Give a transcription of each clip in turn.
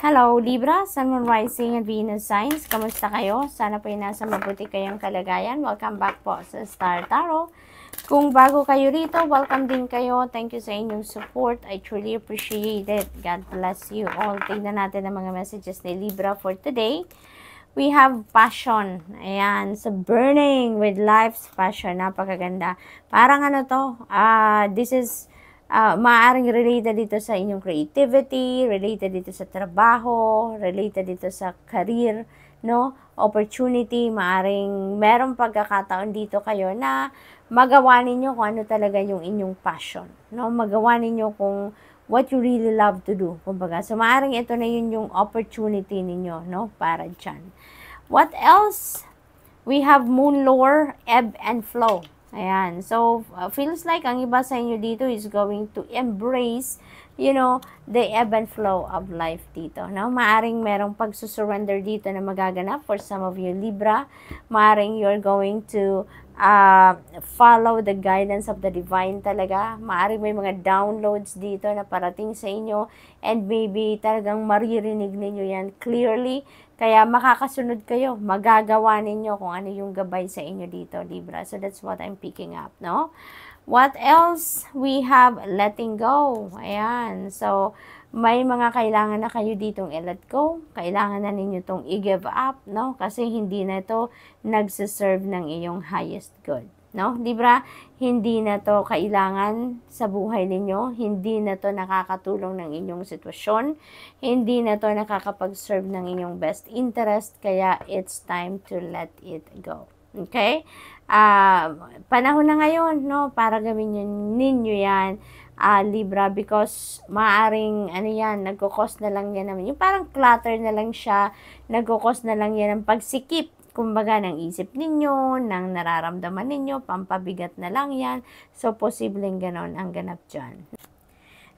Hello, Libra, Sun, Moon, Rising, and Venus signs. Kamusta kayo? Sana po nasa mabuti kayong kalagayan. Welcome back po sa Star Tarot. Kung bago kayo rito, welcome din kayo. Thank you sa inyong support. I truly appreciate it. God bless you all. Tingnan natin ang mga messages ni Libra for today. We have passion. Ayan, so burning with life's passion. Napakaganda. Parang ano to, this is maaaring related dito sa inyong creativity, related dito sa trabaho, related dito sa career, no? Opportunity, maaaring merong pagkakataon dito kayo na magawa ninyo kung ano talaga yung inyong passion, no? Magawa ninyo kung what you really love to do. Kumbaga, so maaaring ito na yun yung opportunity ninyo, no? Para dyan. What else? We have moon lore, ebb and flow. Ayan. So, feels like ang iba sa inyo dito is going to embrace, you know, the ebb and flow of life dito. No? Maaring merong pagsusurrender dito na magaganap for some of you Libra. Maaring you're going to follow the guidance of the divine talaga. Maaring may mga downloads dito na parating sa inyo and maybe talagang maririnig ninyo yan clearly. Kaya makakasunod kayo, magagawa ninyo kung ano yung gabay sa inyo dito, Libra. So that's what I'm picking up, no? What else? We have letting go. Ayan. So, may mga kailangan na kayo ditong i-let go. Kailangan na ninyo itong i-give up, no? Kasi hindi na ito nagsiserve ng iyong highest good. No? Libra, hindi na to kailangan sa buhay ninyo, hindi na to nakakatulong ng inyong sitwasyon, hindi na to nakakapag-serve ng inyong best interest, kaya it's time to let it go. Okay? Panahon na ngayon, no, para gawin ninyo yan, Libra, because maaring, ano yan, nagkukos na lang yan naman, yung parang clutter na lang siya, nagkukos na lang yan ng pagsikip, kumbaga, ng isip ninyo, ng nararamdaman ninyo, pampabigat na lang yan. So, posibleng ganon ang ganap dyan.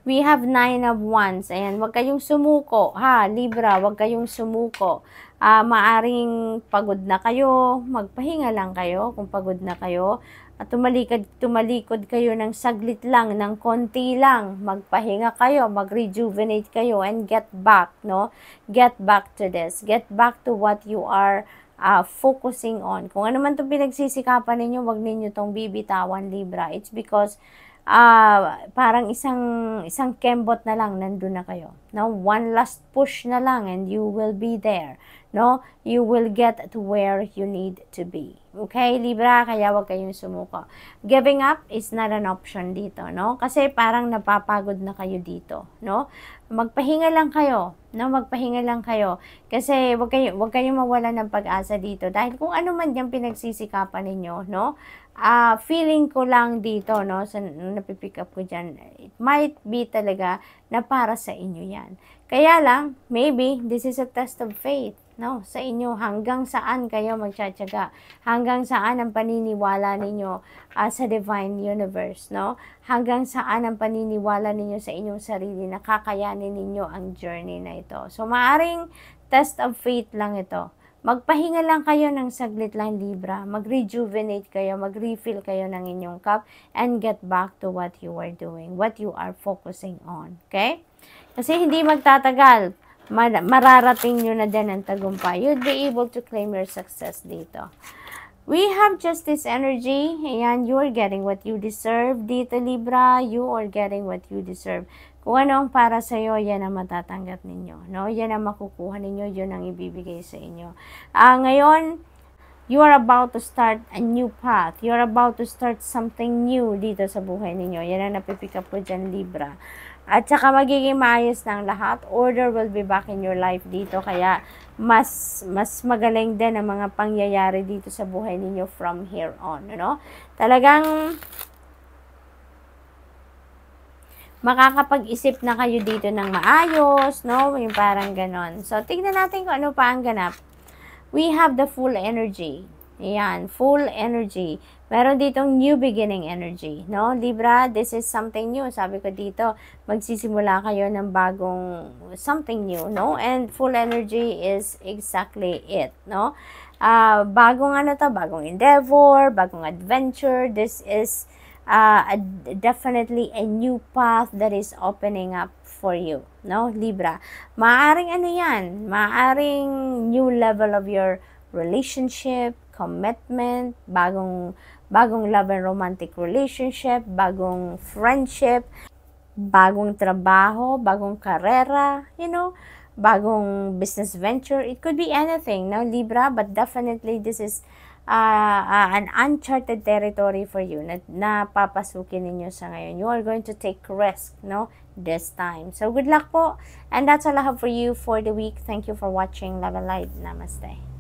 We have 9 of Wands. Ayan, wag kayong sumuko, ha, Libra, wag kayong sumuko. Maaring pagod na kayo, magpahinga lang kayo kung pagod na kayo. At tumalikod kayo ng saglit lang, ng konti lang. Magpahinga kayo, mag-rejuvenate kayo, and get back, no? Get back to this. Get back to what you are focusing on. Kung ano man itong pinagsisikapan ninyo, wag ninyo itong bibitawan, Libra. It's because parang isang kembot na lang, nandun na kayo. No? One last push na lang and you will be there. No? You will get to where you need to be. Okay, Libra? Kaya wag kayong sumuko. Giving up is not an option dito, no? Kasi parang napapagod na kayo dito, no? Magpahinga lang kayo, no? Magpahinga lang kayo. Kasi wag kayong mawala ng pag-asa dito. Dahil kung ano man yung pinagsisikapan ninyo, no? Feeling ko lang dito, no? So, napipick up ko dyan, it might be talaga na para sa inyo yan. Kaya lang, maybe this is a test of faith, no? Sa inyo, hanggang saan kayo magtsatsaga, hanggang saan ang paniniwala ninyo sa divine universe, no? Hanggang saan ang paniniwala ninyo sa inyong sarili na kakayanin ninyo ang journey na ito. So, maaring test of faith lang ito. Magpahinga lang kayo ng saglit lang, Libra. Mag-rejuvenate kayo, mag-refill kayo ng inyong cup, and get back to what you are doing, what you are focusing on. Okay? Kasi hindi magtatagal. Mararating nyo na din ang tagumpay. You'll be able to claim your success dito. We have Justice energy. Ayan, you are getting what you deserve dito, Libra. You are getting what you deserve. Kung ano ang para sa'yo, yan ang matatanggap ninyo. No? Yan ang makukuha ninyo, yun ang ibibigay sa inyo. Ngayon, you are about to start a new path. You are about to start something new dito sa buhay ninyo. Yan ang napipick up ko dyan, Libra. At saka magiging maayos ng lahat. Order will be back in your life dito. Kaya mas magaling din ang mga pangyayari dito sa buhay ninyo from here on. No? Talagang makakapag-isip na kayo dito ng maayos, no? Yung parang ganon. So, tignan natin kung ano pa ang ganap. We have the full energy. Ayan, full energy. Meron ditong new beginning energy, no? Libra, this is something new. Sabi ko dito, magsisimula kayo ng bagong something new, no? And full energy is exactly it, no? Bagong ano to, bagong endeavor, bagong adventure. This is definitely a new path that is opening up for you, no, Libra. Maaring ano yan, maaring new level of your relationship, commitment, bagong love and romantic relationship, bagong friendship, bagong trabaho, bagong karera, bagong business venture. It could be anything, no, Libra, but definitely this is an uncharted territory for you na papasukin ninyo sa ngayon. You are going to take risk, no, this time. So, good luck po. And that's all I have for you for the week. Thank you for watching. Love and light. Namaste.